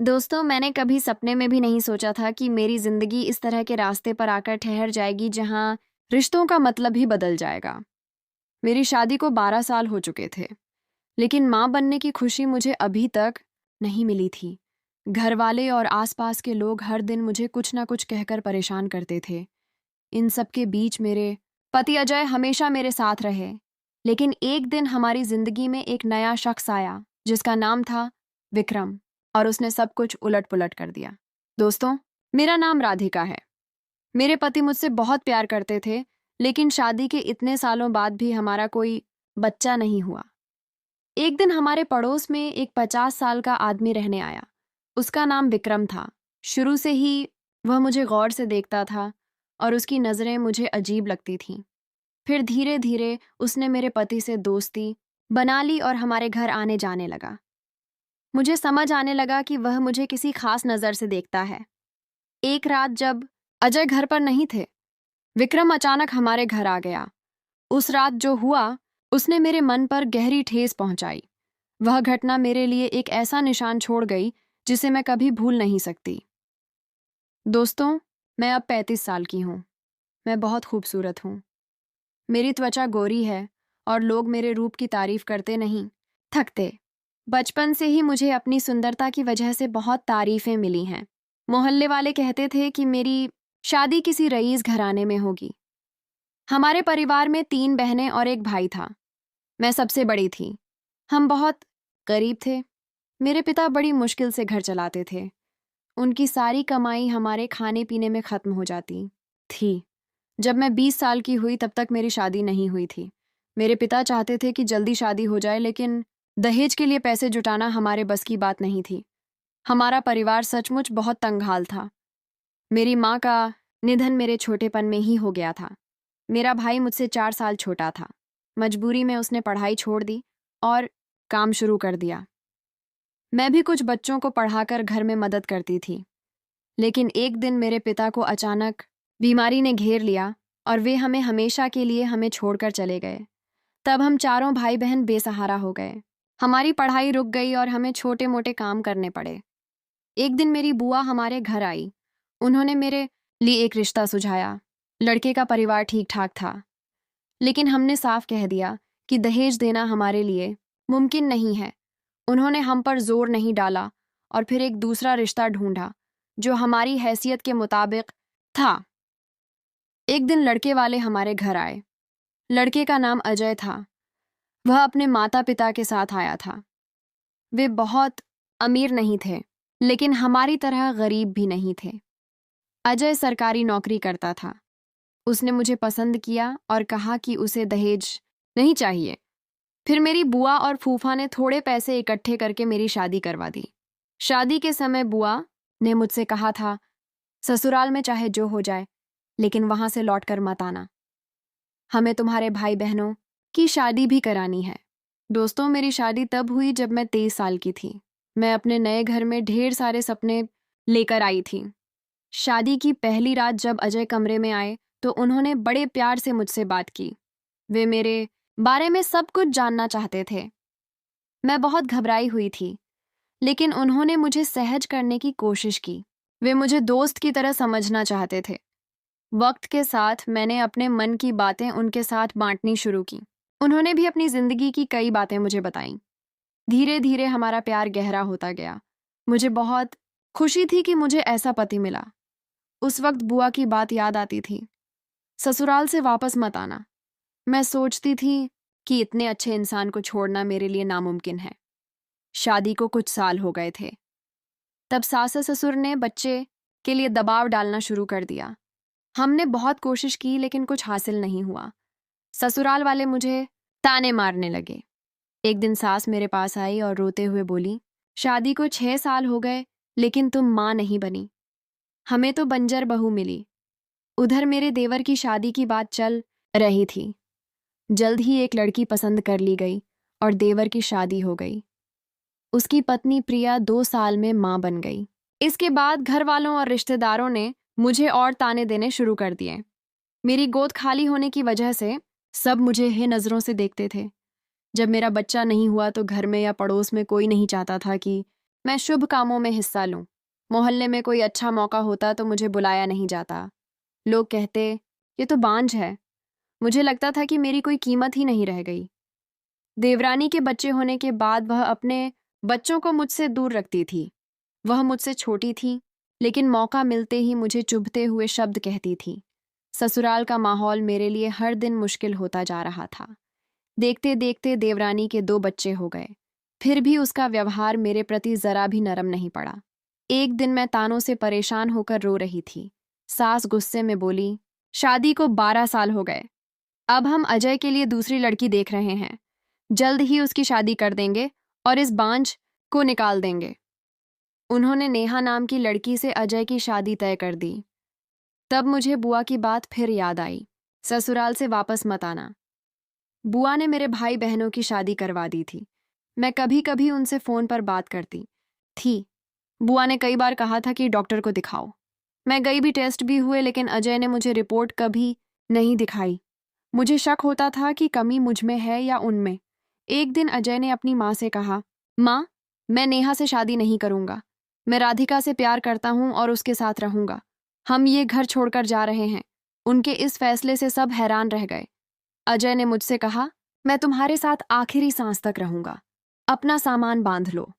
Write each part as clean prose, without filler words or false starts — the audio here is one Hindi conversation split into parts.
दोस्तों, मैंने कभी सपने में भी नहीं सोचा था कि मेरी जिंदगी इस तरह के रास्ते पर आकर ठहर जाएगी जहां रिश्तों का मतलब ही बदल जाएगा। मेरी शादी को 12 साल हो चुके थे, लेकिन माँ बनने की खुशी मुझे अभी तक नहीं मिली थी। घर वाले और आसपास के लोग हर दिन मुझे कुछ ना कुछ कहकर परेशान करते थे। इन सब के बीच मेरे पति अजय हमेशा मेरे साथ रहे। लेकिन एक दिन हमारी जिंदगी में एक नया शख्स आया जिसका नाम था विक्रम, और उसने सब कुछ उलट पुलट कर दिया। दोस्तों, मेरा नाम राधिका है। मेरे पति मुझसे बहुत प्यार करते थे, लेकिन शादी के इतने सालों बाद भी हमारा कोई बच्चा नहीं हुआ। एक दिन हमारे पड़ोस में एक 50 साल का आदमी रहने आया। उसका नाम विक्रम था। शुरू से ही वह मुझे गौर से देखता था और उसकी नज़रें मुझे अजीब लगती थीं। फिर धीरे धीरे उसने मेरे पति से दोस्ती बना ली और हमारे घर आने जाने लगा। मुझे समझ आने लगा कि वह मुझे किसी खास नज़र से देखता है। एक रात जब अजय घर पर नहीं थे, विक्रम अचानक हमारे घर आ गया। उस रात जो हुआ, उसने मेरे मन पर गहरी ठेस पहुंचाई। वह घटना मेरे लिए एक ऐसा निशान छोड़ गई जिसे मैं कभी भूल नहीं सकती। दोस्तों, मैं अब 35 साल की हूँ। मैं बहुत खूबसूरत हूँ। मेरी त्वचा गोरी है और लोग मेरे रूप की तारीफ करते नहीं थकते। बचपन से ही मुझे अपनी सुंदरता की वजह से बहुत तारीफें मिली हैं। मोहल्ले वाले कहते थे कि मेरी शादी किसी रईस घराने में होगी। हमारे परिवार में 3 बहनें और एक भाई था। मैं सबसे बड़ी थी। हम बहुत गरीब थे। मेरे पिता बड़ी मुश्किल से घर चलाते थे। उनकी सारी कमाई हमारे खाने पीने में खत्म हो जाती थी। जब मैं 20 साल की हुई तब तक मेरी शादी नहीं हुई थी। मेरे पिता चाहते थे कि जल्दी शादी हो जाए, लेकिन दहेज के लिए पैसे जुटाना हमारे बस की बात नहीं थी। हमारा परिवार सचमुच बहुत तंगहाल था। मेरी माँ का निधन मेरे छोटेपन में ही हो गया था। मेरा भाई मुझसे 4 साल छोटा था। मजबूरी में उसने पढ़ाई छोड़ दी और काम शुरू कर दिया। मैं भी कुछ बच्चों को पढ़ाकर घर में मदद करती थी। लेकिन एक दिन मेरे पिता को अचानक बीमारी ने घेर लिया और वे हमें हमेशा के लिए हमें छोड़कर चले गए। तब हम चारों भाई बहन बेसहारा हो गए। हमारी पढ़ाई रुक गई और हमें छोटे मोटे काम करने पड़े। एक दिन मेरी बुआ हमारे घर आई। उन्होंने मेरे लिए एक रिश्ता सुझाया। लड़के का परिवार ठीक ठाक था, लेकिन हमने साफ कह दिया कि दहेज देना हमारे लिए मुमकिन नहीं है। उन्होंने हम पर जोर नहीं डाला और फिर एक दूसरा रिश्ता ढूंढा जो हमारी हैसियत के मुताबिक था। एक दिन लड़के वाले हमारे घर आए। लड़के का नाम अजय था। वह अपने माता पिता के साथ आया था। वे बहुत अमीर नहीं थे, लेकिन हमारी तरह गरीब भी नहीं थे। अजय सरकारी नौकरी करता था। उसने मुझे पसंद किया और कहा कि उसे दहेज नहीं चाहिए। फिर मेरी बुआ और फूफा ने थोड़े पैसे इकट्ठे करके मेरी शादी करवा दी। शादी के समय बुआ ने मुझसे कहा था, ससुराल में चाहे जो हो जाए, लेकिन वहां से लौटकर मत आना। हमें तुम्हारे भाई बहनों की शादी भी करानी है। दोस्तों, मेरी शादी तब हुई जब मैं 23 साल की थी। मैं अपने नए घर में ढेर सारे सपने लेकर आई थी। शादी की पहली रात जब अजय कमरे में आए तो उन्होंने बड़े प्यार से मुझसे बात की। वे मेरे बारे में सब कुछ जानना चाहते थे। मैं बहुत घबराई हुई थी, लेकिन उन्होंने मुझे सहज करने की कोशिश की। वे मुझे दोस्त की तरह समझना चाहते थे। वक्त के साथ मैंने अपने मन की बातें उनके साथ बांटनी शुरू की। उन्होंने भी अपनी जिंदगी की कई बातें मुझे बताईं। धीरे धीरे हमारा प्यार गहरा होता गया। मुझे बहुत खुशी थी कि मुझे ऐसा पति मिला। उस वक्त बुआ की बात याद आती थी, ससुराल से वापस मत आना। मैं सोचती थी कि इतने अच्छे इंसान को छोड़ना मेरे लिए नामुमकिन है। शादी को कुछ साल हो गए थे। तब सास ससुर ने बच्चे के लिए दबाव डालना शुरू कर दिया। हमने बहुत कोशिश की, लेकिन कुछ हासिल नहीं हुआ। ससुराल वाले मुझे ताने मारने लगे। एक दिन सास मेरे पास आई और रोते हुए बोली, शादी को 6 साल हो गए, लेकिन तुम माँ नहीं बनी। हमें तो बंजर बहू मिली। उधर मेरे देवर की शादी की बात चल रही थी। जल्द ही एक लड़की पसंद कर ली गई और देवर की शादी हो गई। उसकी पत्नी प्रिया 2 साल में माँ बन गई। इसके बाद घर वालों और रिश्तेदारों ने मुझे और ताने देने शुरू कर दिए। मेरी गोद खाली होने की वजह से सब मुझे हे नज़रों से देखते थे। जब मेरा बच्चा नहीं हुआ तो घर में या पड़ोस में कोई नहीं चाहता था कि मैं शुभ कामों में हिस्सा लूं। मोहल्ले में कोई अच्छा मौका होता तो मुझे बुलाया नहीं जाता। लोग कहते, ये तो बांझ है। मुझे लगता था कि मेरी कोई कीमत ही नहीं रह गई। देवरानी के बच्चे होने के बाद वह अपने बच्चों को मुझसे दूर रखती थी। वह मुझसे छोटी थी, लेकिन मौका मिलते ही मुझे चुभते हुए शब्द कहती थी। ससुराल का माहौल मेरे लिए हर दिन मुश्किल होता जा रहा था। देखते देखते देवरानी के 2 बच्चे हो गए। फिर भी उसका व्यवहार मेरे प्रति जरा भी नरम नहीं पड़ा। एक दिन मैं तानों से परेशान होकर रो रही थी। सास गुस्से में बोली, शादी को 12 साल हो गए। अब हम अजय के लिए दूसरी लड़की देख रहे हैं। जल्द ही उसकी शादी कर देंगे और इस बांझ को निकाल देंगे। उन्होंने नेहा नाम की लड़की से अजय की शादी तय कर दी। तब मुझे बुआ की बात फिर याद आई। ससुराल से वापस मत आना। बुआ ने मेरे भाई बहनों की शादी करवा दी थी। मैं कभी कभी उनसे फ़ोन पर बात करती थी। बुआ ने कई बार कहा था कि डॉक्टर को दिखाओ। मैं गई भी, टेस्ट भी हुए, लेकिन अजय ने मुझे रिपोर्ट कभी नहीं दिखाई। मुझे शक होता था कि कमी मुझ में है या उनमें। एक दिन अजय ने अपनी माँ से कहा, माँ, मैं नेहा से शादी नहीं करूँगा। मैं राधिका से प्यार करता हूँ और उसके साथ रहूँगा। हम ये घर छोड़कर जा रहे हैं। उनके इस फैसले से सब हैरान रह गए। अजय ने मुझसे कहा, मैं तुम्हारे साथ आखिरी सांस तक रहूँगा। अपना सामान बांध लो।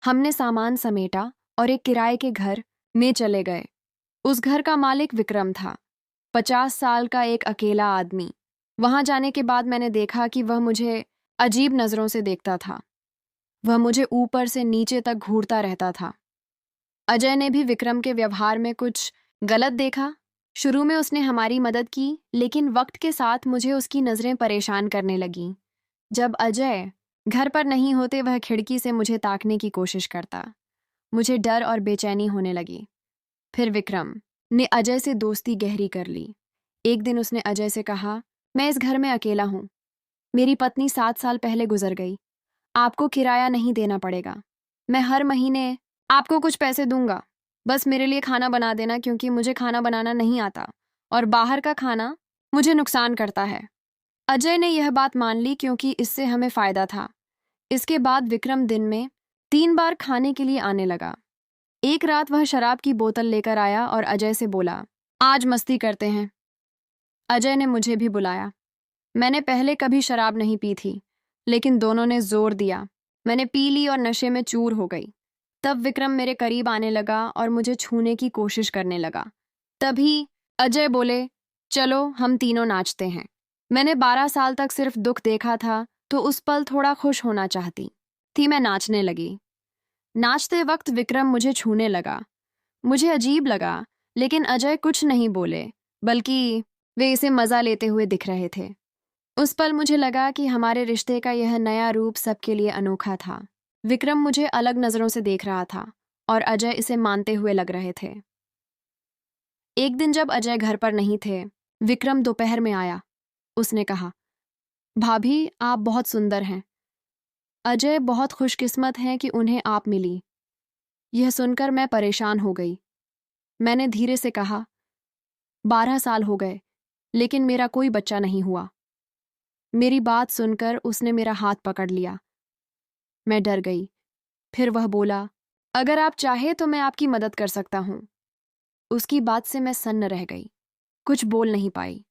हमने सामान समेटा और एक किराए के घर में चले गए। उस घर का मालिक विक्रम था, 50 साल का एक अकेला आदमी। वहां जाने के बाद मैंने देखा कि वह मुझे अजीब नज़रों से देखता था। वह मुझे ऊपर से नीचे तक घूरता रहता था। अजय ने भी विक्रम के व्यवहार में कुछ गलत देखा। शुरू में उसने हमारी मदद की, लेकिन वक्त के साथ मुझे उसकी नज़रें परेशान करने लगीं। जब अजय घर पर नहीं होते, वह खिड़की से मुझे ताकने की कोशिश करता। मुझे डर और बेचैनी होने लगी। फिर विक्रम ने अजय से दोस्ती गहरी कर ली। एक दिन उसने अजय से कहा, मैं इस घर में अकेला हूँ। मेरी पत्नी 7 साल पहले गुजर गई। आपको किराया नहीं देना पड़ेगा। मैं हर महीने आपको कुछ पैसे दूंगा। बस मेरे लिए खाना बना देना, क्योंकि मुझे खाना बनाना नहीं आता और बाहर का खाना मुझे नुकसान करता है। अजय ने यह बात मान ली, क्योंकि इससे हमें फ़ायदा था। इसके बाद विक्रम दिन में 3 बार खाने के लिए आने लगा। एक रात वह शराब की बोतल लेकर आया और अजय से बोला, आज मस्ती करते हैं। अजय ने मुझे भी बुलाया। मैंने पहले कभी शराब नहीं पी थी, लेकिन दोनों ने जोर दिया। मैंने पी ली और नशे में चूर हो गई। तब विक्रम मेरे करीब आने लगा और मुझे छूने की कोशिश करने लगा। तभी अजय बोले, चलो हम तीनों नाचते हैं। मैंने 12 साल तक सिर्फ दुख देखा था, तो उस पल थोड़ा खुश होना चाहती थी। मैं नाचने लगी। नाचते वक्त विक्रम मुझे छूने लगा। मुझे अजीब लगा, लेकिन अजय कुछ नहीं बोले, बल्कि वे इसे मज़ा लेते हुए दिख रहे थे। उस पल मुझे लगा कि हमारे रिश्ते का यह नया रूप सबके लिए अनोखा था। विक्रम मुझे अलग नज़रों से देख रहा था और अजय इसे मानते हुए लग रहे थे। एक दिन जब अजय घर पर नहीं थे, विक्रम दोपहर में आया। उसने कहा, भाभी, आप बहुत सुंदर हैं। अजय बहुत खुशकिस्मत हैं कि उन्हें आप मिली। यह सुनकर मैं परेशान हो गई। मैंने धीरे से कहा, 12 साल हो गए, लेकिन मेरा कोई बच्चा नहीं हुआ। मेरी बात सुनकर उसने मेरा हाथ पकड़ लिया। मैं डर गई। फिर वह बोला, अगर आप चाहे तो मैं आपकी मदद कर सकता हूँ। उसकी बात से मैं सन्न रह गई, कुछ बोल नहीं पाई।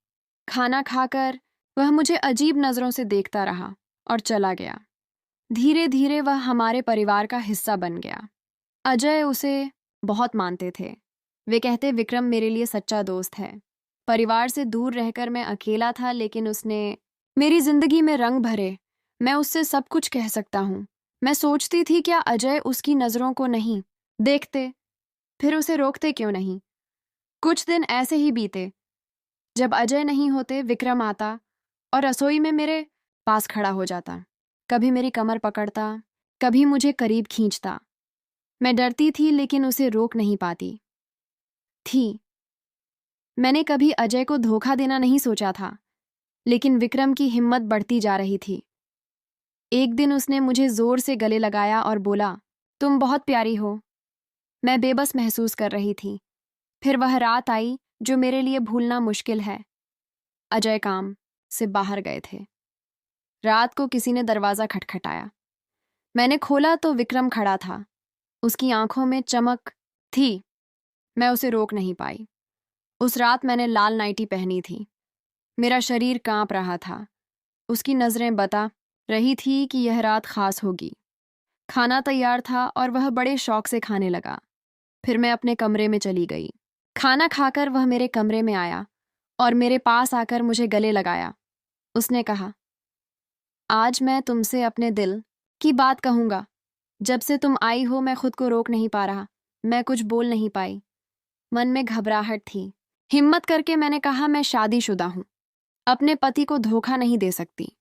खाना खाकर वह मुझे अजीब नज़रों से देखता रहा और चला गया। धीरे धीरे वह हमारे परिवार का हिस्सा बन गया। अजय उसे बहुत मानते थे। वे कहते, विक्रम मेरे लिए सच्चा दोस्त है। परिवार से दूर रहकर मैं अकेला था, लेकिन उसने मेरी जिंदगी में रंग भरे। मैं उससे सब कुछ कह सकता हूँ। मैं सोचती थी, क्या अजय उसकी नज़रों को नहीं देखते? फिर उसे रोकते क्यों नहीं? कुछ दिन ऐसे ही बीते। जब अजय नहीं होते, विक्रम आता और रसोई में मेरे पास खड़ा हो जाता। कभी मेरी कमर पकड़ता, कभी मुझे करीब खींचता। मैं डरती थी, लेकिन उसे रोक नहीं पाती थी। मैंने कभी अजय को धोखा देना नहीं सोचा था, लेकिन विक्रम की हिम्मत बढ़ती जा रही थी। एक दिन उसने मुझे जोर से गले लगाया और बोला, तुम बहुत प्यारी हो। मैं बेबस महसूस कर रही थी। फिर वह रात आई जो मेरे लिए भूलना मुश्किल है। अजय काम से बाहर गए थे। रात को किसी ने दरवाज़ा खटखटाया। मैंने खोला तो विक्रम खड़ा था। उसकी आंखों में चमक थी। मैं उसे रोक नहीं पाई। उस रात मैंने लाल नाइटी पहनी थी। मेरा शरीर कांप रहा था। उसकी नज़रें बता रही थी कि यह रात खास होगी। खाना तैयार था और वह बड़े शौक से खाने लगा। फिर मैं अपने कमरे में चली गई। खाना खाकर वह मेरे कमरे में आया और मेरे पास आकर मुझे गले लगाया। उसने कहा, आज मैं तुमसे अपने दिल की बात कहूँगा। जब से तुम आई हो मैं खुद को रोक नहीं पा रहा। मैं कुछ बोल नहीं पाई। मन में घबराहट थी। हिम्मत करके मैंने कहा, मैं शादीशुदा हूँ। अपने पति को धोखा नहीं दे सकती।